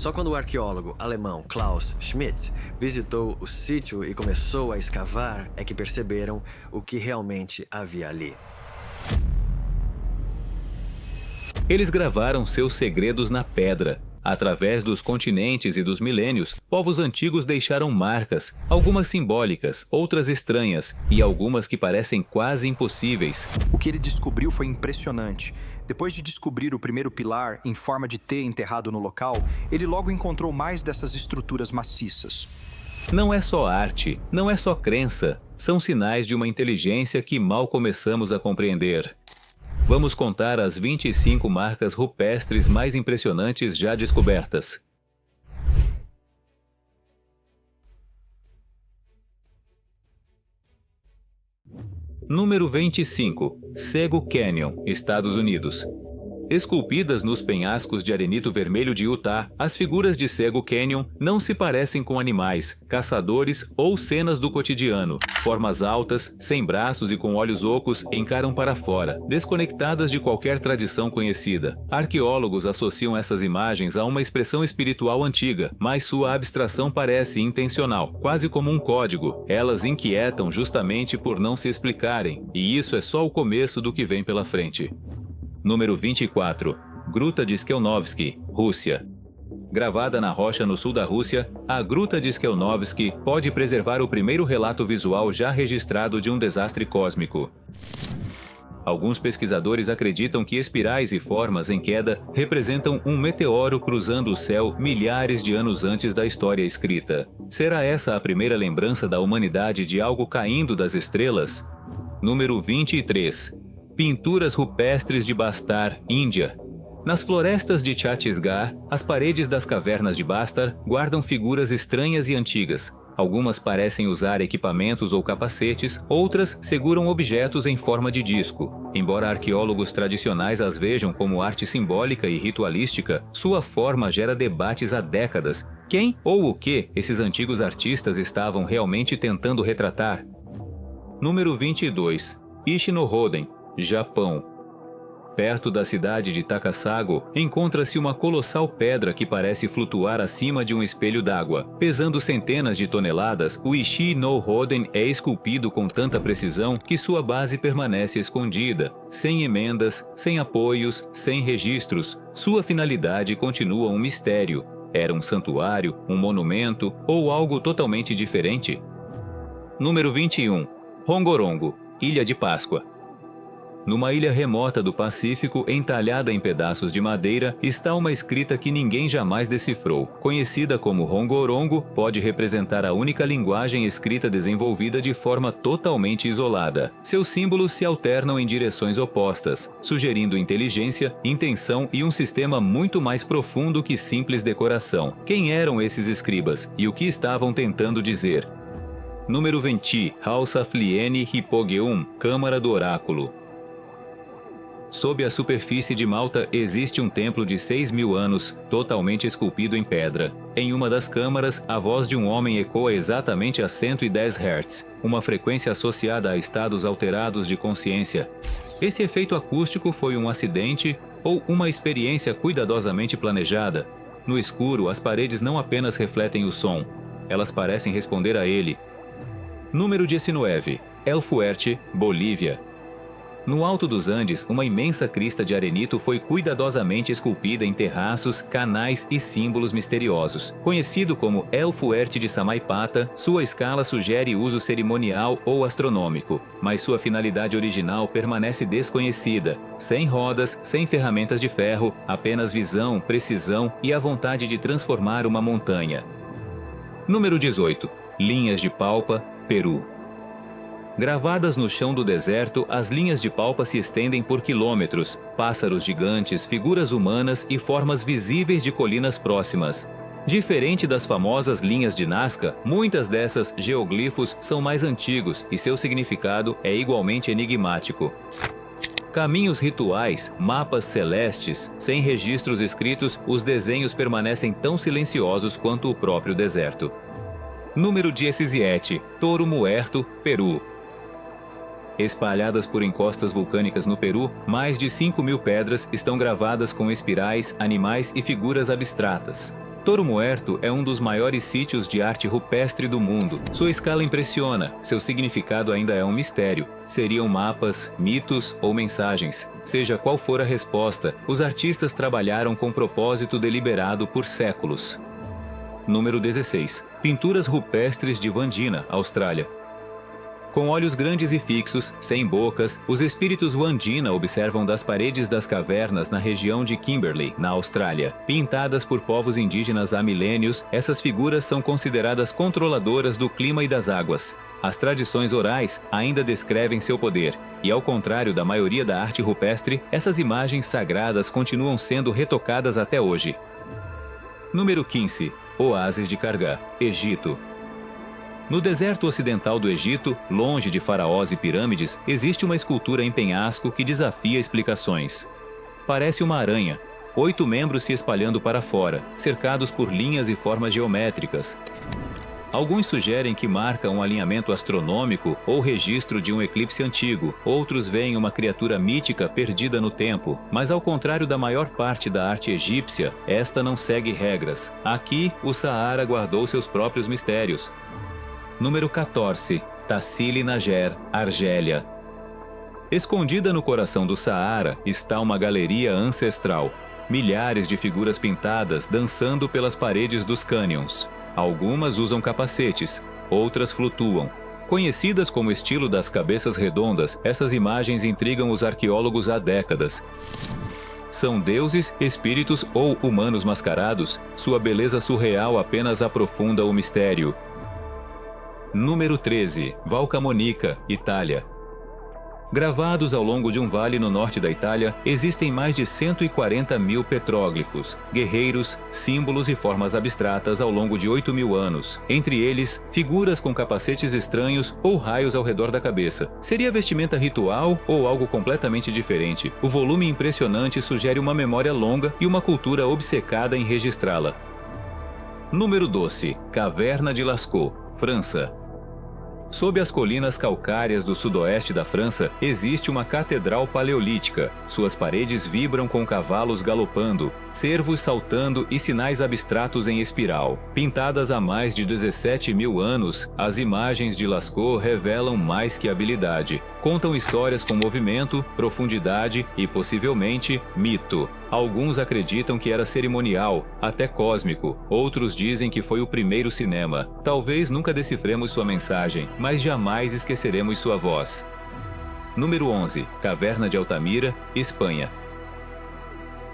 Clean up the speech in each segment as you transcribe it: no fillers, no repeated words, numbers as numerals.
Só quando o arqueólogo alemão Klaus Schmidt visitou o sítio e começou a escavar é que perceberam o que realmente havia ali. Eles gravaram seus segredos na pedra. Através dos continentes e dos milênios, povos antigos deixaram marcas, algumas simbólicas, outras estranhas e algumas que parecem quase impossíveis. O que ele descobriu foi impressionante. Depois de descobrir o primeiro pilar em forma de T enterrado no local, ele logo encontrou mais dessas estruturas maciças. Não é só arte, não é só crença, são sinais de uma inteligência que mal começamos a compreender. Vamos contar as 25 marcas rupestres mais impressionantes já descobertas. Número 25. Sego Canyon, Estados Unidos. Esculpidas nos penhascos de arenito vermelho de Utah, as figuras de Sego Canyon não se parecem com animais, caçadores ou cenas do cotidiano. Formas altas, sem braços e com olhos ocos encaram para fora, desconectadas de qualquer tradição conhecida. Arqueólogos associam essas imagens a uma expressão espiritual antiga, mas sua abstração parece intencional, quase como um código. Elas inquietam justamente por não se explicarem, e isso é só o começo do que vem pela frente. Número 24. Gruta de Skelnovsky, Rússia. Gravada na rocha no sul da Rússia, a Gruta de Skelnovsky pode preservar o primeiro relato visual já registrado de um desastre cósmico. Alguns pesquisadores acreditam que espirais e formas em queda representam um meteoro cruzando o céu milhares de anos antes da história escrita. Será essa a primeira lembrança da humanidade de algo caindo das estrelas? Número 23. Pinturas rupestres de Bastar, Índia. Nas florestas de Chhattisgarh, as paredes das cavernas de Bastar guardam figuras estranhas e antigas. Algumas parecem usar equipamentos ou capacetes, outras seguram objetos em forma de disco. Embora arqueólogos tradicionais as vejam como arte simbólica e ritualística, sua forma gera debates há décadas. Quem ou o que esses antigos artistas estavam realmente tentando retratar? Número 22. Ichinohoden, Japão. Perto da cidade de Takasago, encontra-se uma colossal pedra que parece flutuar acima de um espelho d'água. Pesando centenas de toneladas, o Ichi-no-Hoden é esculpido com tanta precisão que sua base permanece escondida, sem emendas, sem apoios, sem registros. Sua finalidade continua um mistério. Era um santuário, um monumento ou algo totalmente diferente? Número 21. Rongorongo, Ilha de Páscoa. Numa ilha remota do Pacífico, entalhada em pedaços de madeira, está uma escrita que ninguém jamais decifrou. Conhecida como Rongorongo, pode representar a única linguagem escrita desenvolvida de forma totalmente isolada. Seus símbolos se alternam em direções opostas, sugerindo inteligência, intenção e um sistema muito mais profundo que simples decoração. Quem eram esses escribas e o que estavam tentando dizer? Número 20. Hausafliene Hippogeum, Câmara do Oráculo. Sob a superfície de Malta existe um templo de 6.000 anos, totalmente esculpido em pedra. Em uma das câmaras, a voz de um homem ecoa exatamente a 110 Hz, uma frequência associada a estados alterados de consciência. Esse efeito acústico foi um acidente ou uma experiência cuidadosamente planejada? No escuro, as paredes não apenas refletem o som, elas parecem responder a ele. Número 19. El Fuerte, Bolívia. No alto dos Andes, uma imensa crista de arenito foi cuidadosamente esculpida em terraços, canais e símbolos misteriosos. Conhecido como El Fuerte de Samaipata, sua escala sugere uso cerimonial ou astronômico, mas sua finalidade original permanece desconhecida. Sem rodas, sem ferramentas de ferro, apenas visão, precisão e a vontade de transformar uma montanha. Número 18. Linhas de Palpa, Peru. Gravadas no chão do deserto, as linhas de palpa se estendem por quilômetros, pássaros gigantes, figuras humanas e formas visíveis de colinas próximas. Diferente das famosas linhas de Nazca, muitas dessas geoglifos são mais antigos e seu significado é igualmente enigmático. Caminhos rituais, mapas celestes, sem registros escritos, os desenhos permanecem tão silenciosos quanto o próprio deserto. Número 17. Toro Muerto, Peru. Espalhadas por encostas vulcânicas no Peru, mais de 5.000 pedras estão gravadas com espirais, animais e figuras abstratas. Toro Muerto é um dos maiores sítios de arte rupestre do mundo. Sua escala impressiona, seu significado ainda é um mistério. Seriam mapas, mitos ou mensagens. Seja qual for a resposta, os artistas trabalharam com propósito deliberado por séculos. Número 16. Pinturas rupestres de Wandjina, Austrália. Com olhos grandes e fixos, sem bocas, os espíritos Wandjina observam das paredes das cavernas na região de Kimberley, na Austrália. Pintadas por povos indígenas há milênios, essas figuras são consideradas controladoras do clima e das águas. As tradições orais ainda descrevem seu poder, e ao contrário da maioria da arte rupestre, essas imagens sagradas continuam sendo retocadas até hoje. Número 15. Oásis de Kargar, Egito. No deserto ocidental do Egito, longe de faraós e pirâmides, existe uma escultura em penhasco que desafia explicações. Parece uma aranha, 8 membros se espalhando para fora, cercados por linhas e formas geométricas. Alguns sugerem que marca um alinhamento astronômico ou registro de um eclipse antigo, outros veem uma criatura mítica perdida no tempo, mas ao contrário da maior parte da arte egípcia, esta não segue regras. Aqui, o Saara guardou seus próprios mistérios. Número 14. Tassili Nager, Argélia. Escondida no coração do Saara está uma galeria ancestral. Milhares de figuras pintadas dançando pelas paredes dos cânions. Algumas usam capacetes, outras flutuam. Conhecidas como estilo das cabeças redondas, essas imagens intrigam os arqueólogos há décadas. São deuses, espíritos ou humanos mascarados? Sua beleza surreal apenas aprofunda o mistério. Número 13. Val Camonica, Itália. Gravados ao longo de um vale no norte da Itália, existem mais de 140 mil petróglifos, guerreiros, símbolos e formas abstratas ao longo de 8.000 anos. Entre eles, figuras com capacetes estranhos ou raios ao redor da cabeça. Seria vestimenta ritual ou algo completamente diferente? O volume impressionante sugere uma memória longa e uma cultura obcecada em registrá-la. Número 12. Caverna de Lascaux, França. Sob as colinas calcárias do sudoeste da França, existe uma catedral paleolítica. Suas paredes vibram com cavalos galopando, cervos saltando e sinais abstratos em espiral. Pintadas há mais de 17.000 anos, as imagens de Lascaux revelam mais que habilidade. Contam histórias com movimento, profundidade e, possivelmente, mito. Alguns acreditam que era cerimonial, até cósmico. Outros dizem que foi o primeiro cinema. Talvez nunca decifremos sua mensagem, mas jamais esqueceremos sua voz. Número 11. Caverna de Altamira, Espanha.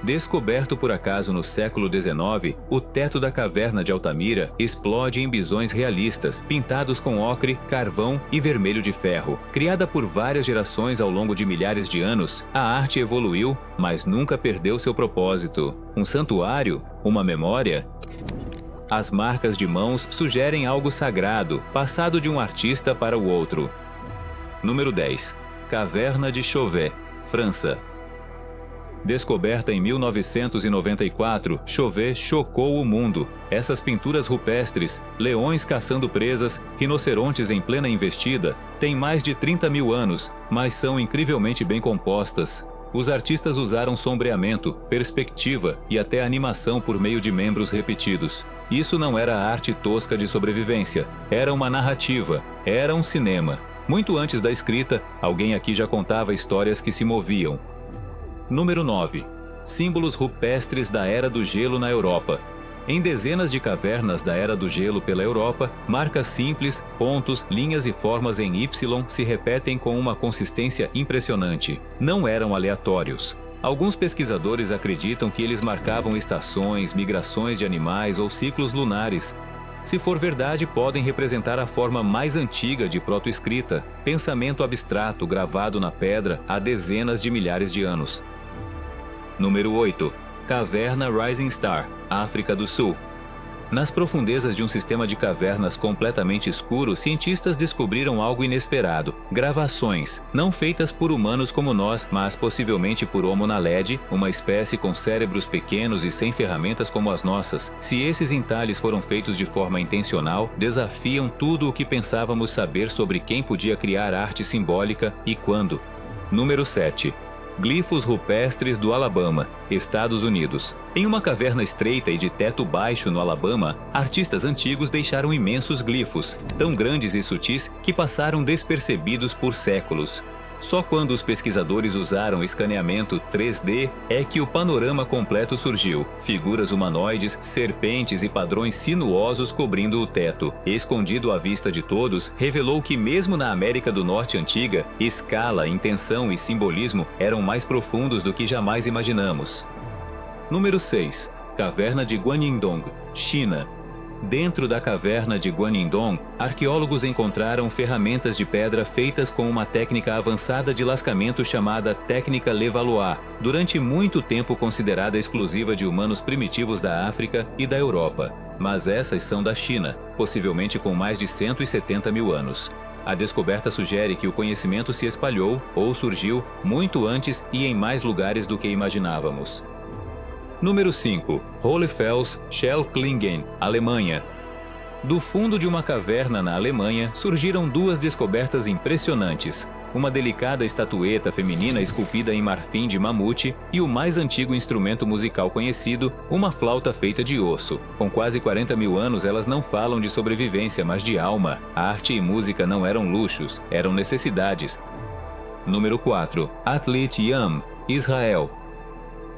Descoberto por acaso no século XIX, o teto da caverna de Altamira explode em bisões realistas, pintados com ocre, carvão e vermelho de ferro. Criada por várias gerações ao longo de milhares de anos, a arte evoluiu, mas nunca perdeu seu propósito. Um santuário? Uma memória? As marcas de mãos sugerem algo sagrado, passado de um artista para o outro. Número 10. Caverna de Chauvet, França. Descoberta em 1994, Chauvet chocou o mundo. Essas pinturas rupestres, leões caçando presas, rinocerontes em plena investida, têm mais de 30.000 anos, mas são incrivelmente bem compostas. Os artistas usaram sombreamento, perspectiva e até animação por meio de membros repetidos. Isso não era arte tosca de sobrevivência, era uma narrativa, era um cinema. Muito antes da escrita, alguém aqui já contava histórias que se moviam. Número 9. Símbolos rupestres da Era do Gelo na Europa. Em dezenas de cavernas da Era do Gelo pela Europa, marcas simples, pontos, linhas e formas em Y se repetem com uma consistência impressionante. Não eram aleatórios. Alguns pesquisadores acreditam que eles marcavam estações, migrações de animais ou ciclos lunares. Se for verdade, podem representar a forma mais antiga de protoescrita, pensamento abstrato gravado na pedra há dezenas de milhares de anos. Número 8. Caverna Rising Star, África do Sul. Nas profundezas de um sistema de cavernas completamente escuro, cientistas descobriram algo inesperado. Gravações, não feitas por humanos como nós, mas possivelmente por Homo naledi, uma espécie com cérebros pequenos e sem ferramentas como as nossas. Se esses entalhes foram feitos de forma intencional, desafiam tudo o que pensávamos saber sobre quem podia criar arte simbólica e quando. Número 7. Glifos rupestres do Alabama, Estados Unidos. Em uma caverna estreita e de teto baixo no Alabama, artistas antigos deixaram imensos glifos, tão grandes e sutis que passaram despercebidos por séculos. Só quando os pesquisadores usaram escaneamento 3D é que o panorama completo surgiu. Figuras humanoides, serpentes e padrões sinuosos cobrindo o teto. Escondido à vista de todos, revelou que mesmo na América do Norte antiga, escala, intenção e simbolismo eram mais profundos do que jamais imaginamos. Número 6. Caverna de Guanindong, China. Dentro da caverna de Guanindong, arqueólogos encontraram ferramentas de pedra feitas com uma técnica avançada de lascamento chamada técnica Levallois, durante muito tempo considerada exclusiva de humanos primitivos da África e da Europa. Mas essas são da China, possivelmente com mais de 170 mil anos. A descoberta sugere que o conhecimento se espalhou ou surgiu muito antes e em mais lugares do que imaginávamos. Número 5. Hohlefels Schellklingen, Alemanha. Do fundo de uma caverna na Alemanha surgiram duas descobertas impressionantes: uma delicada estatueta feminina esculpida em marfim de mamute e o mais antigo instrumento musical conhecido, uma flauta feita de osso. Com quase 40 mil anos, elas não falam de sobrevivência, mas de alma. A arte e música não eram luxos, eram necessidades. Número 4. Atlit Yam, Israel.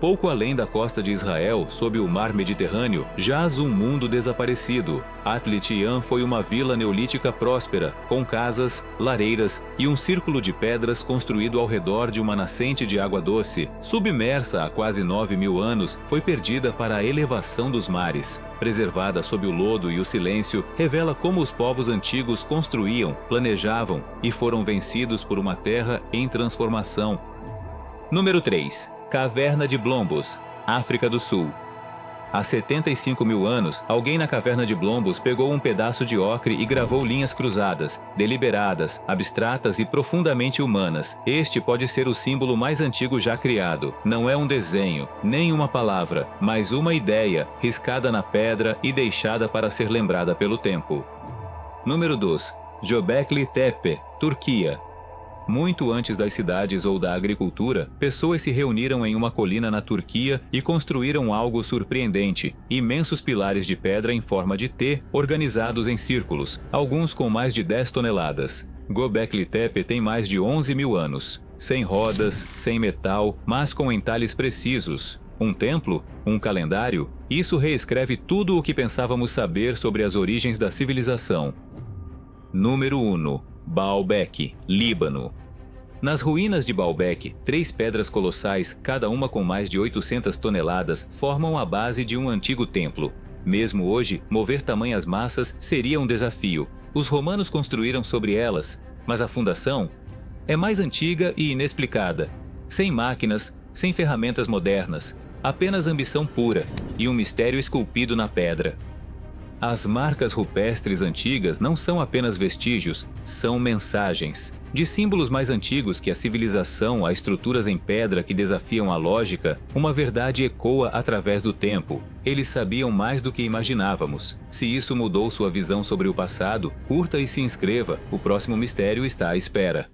Pouco além da costa de Israel, sob o mar Mediterrâneo, jaz um mundo desaparecido. Atlit Yam foi uma vila neolítica próspera, com casas, lareiras e um círculo de pedras construído ao redor de uma nascente de água doce. Submersa há quase 9 mil anos, foi perdida para a elevação dos mares. Preservada sob o lodo e o silêncio, revela como os povos antigos construíam, planejavam e foram vencidos por uma terra em transformação. Número 3. Caverna de Blombos, África do Sul. Há 75 mil anos, alguém na caverna de Blombos pegou um pedaço de ocre e gravou linhas cruzadas, deliberadas, abstratas e profundamente humanas. Este pode ser o símbolo mais antigo já criado. Não é um desenho, nem uma palavra, mas uma ideia, riscada na pedra e deixada para ser lembrada pelo tempo. Número 2. Göbekli Tepe, Turquia. Muito antes das cidades ou da agricultura, pessoas se reuniram em uma colina na Turquia e construíram algo surpreendente: imensos pilares de pedra em forma de T, organizados em círculos, alguns com mais de 10 toneladas. Göbekli Tepe tem mais de 11 mil anos. Sem rodas, sem metal, mas com entalhes precisos. Um templo? Um calendário? Isso reescreve tudo o que pensávamos saber sobre as origens da civilização. Número 1. Baalbek, Líbano. Nas ruínas de Baalbek, 3 pedras colossais, cada uma com mais de 800 toneladas, formam a base de um antigo templo. Mesmo hoje, mover tamanhas massas seria um desafio. Os romanos construíram sobre elas, mas a fundação é mais antiga e inexplicada. Sem máquinas, sem ferramentas modernas, apenas ambição pura e um mistério esculpido na pedra. As marcas rupestres antigas não são apenas vestígios, são mensagens. De símbolos mais antigos que a civilização a estruturas em pedra que desafiam a lógica, uma verdade ecoa através do tempo. Eles sabiam mais do que imaginávamos. Se isso mudou sua visão sobre o passado, curta e se inscreva, o próximo mistério está à espera.